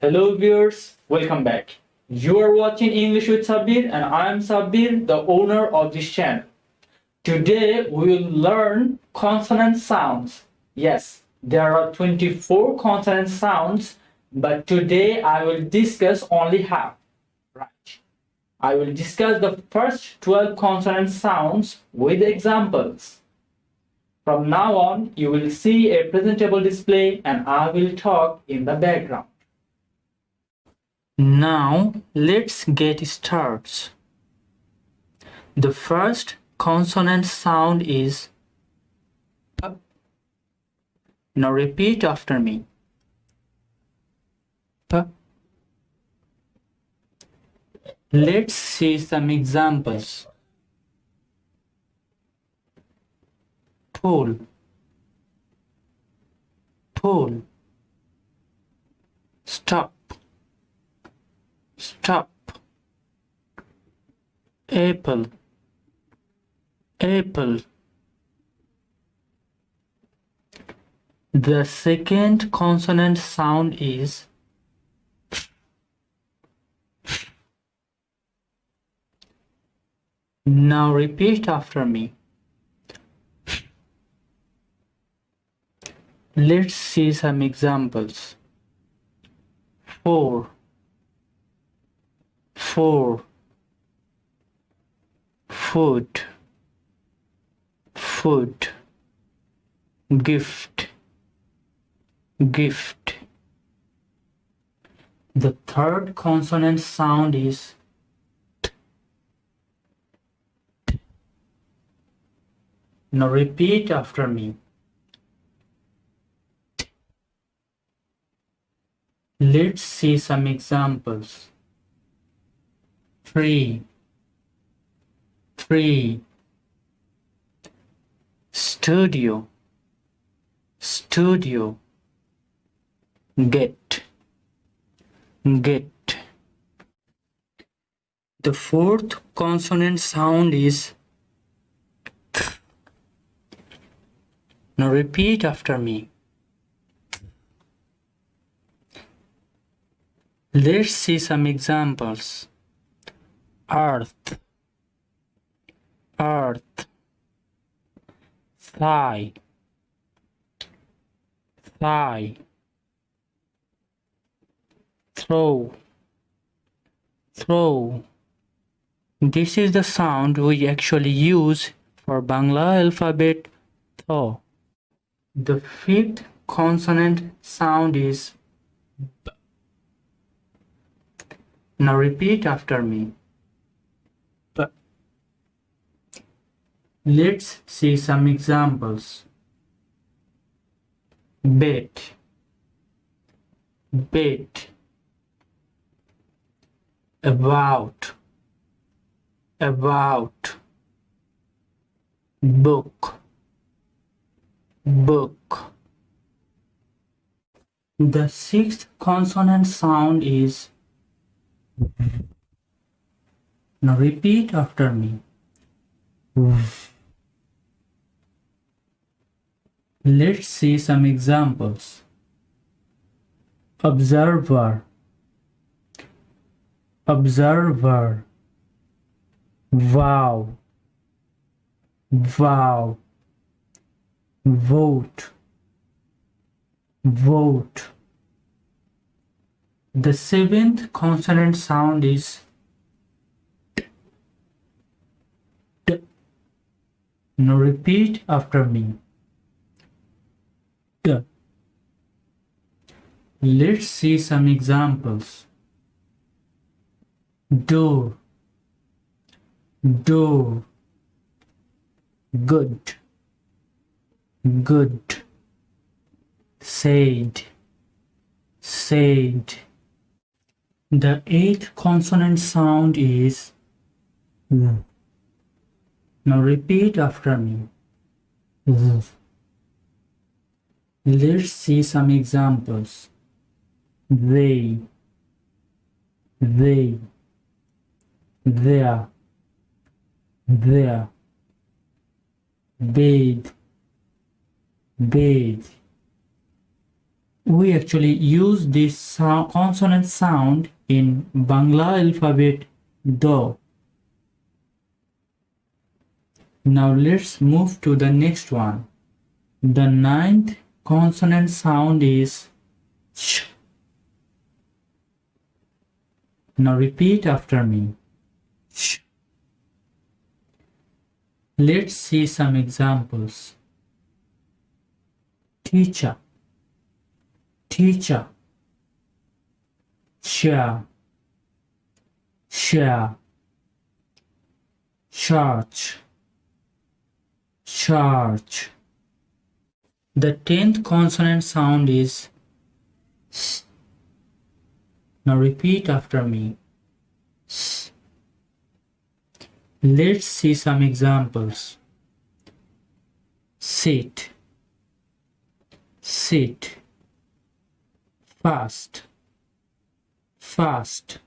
Hello viewers, welcome back. You are watching English with Sabbir and I am Sabbir, the owner of this channel. Today we will learn consonant sounds. Yes, there are 24 consonant sounds, but today I will discuss only half. Right. I will discuss the first 12 consonant sounds with examples. From now on, you will see a presentable display and I will talk in the background. Now, let's get started. The first consonant sound is P. Now repeat after me. P. Let's see some examples. Pull, pull. Stop, stop. Apple, apple. The second consonant sound is Now repeat after me. Let's see some examples. 4, 4. Food, food. Gift, gift. The third consonant sound is T. T. Now repeat after me. T. Let's see some examples. 3, 3. Studio, studio. Get, get. The fourth consonant sound is Th. Now repeat after me. Let's see some examples. Earth, earth. Thigh, thigh. Throw, throw. This is the sound we actually use for Bangla alphabet tho. The fifth consonant sound is B. Now repeat after me. B. Let's see some examples. Bed, bed. About, about. Book, book. The sixth consonant sound is Now repeat after me. Let's see some examples. Observer, observer. Wow, wow. Vote, vote. The seventh consonant sound is T. T. Now repeat after me. T. Let's see some examples. Door, door. Good, good. Said, said. The eighth consonant sound is Z. Now repeat after me. Z. Let's see some examples. They, there, there. Bathe, bathe. We actually use this consonant sound in Bangla alphabet do. Now let's move to the next one. The ninth consonant sound is sh. Now repeat after me. Sh. Let's see some examples. Teacher, teacher. Share, share. Church, church. The 10th consonant sound is s. Now repeat after me. S. Let's see some examples. Sit, sit. Fast, fast.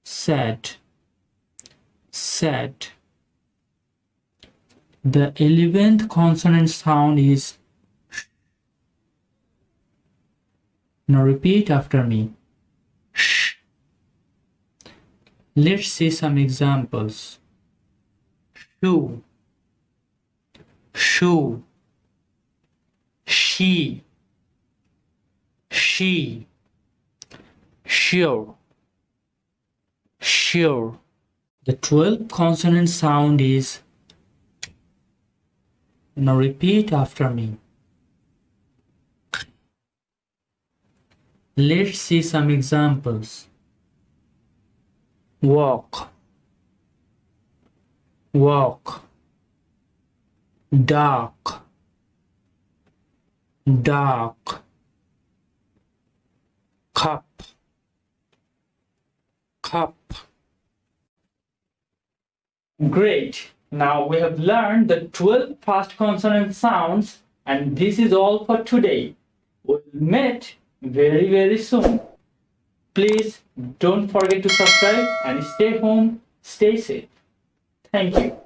Sad, sad. The 11th consonant sound is sh. Now repeat after me. Sh. Let's see some examples. Shoe, shoe. She, she. Sure, sure. The 12th consonant sound is. Now repeat after me. Let's see some examples. Walk, walk. Dark, dark. Cup, cup. Great! Now we have learned the 12 fast consonant sounds, and this is all for today. We'll meet very soon. Please don't forget to subscribe and stay home, stay safe. Thank you.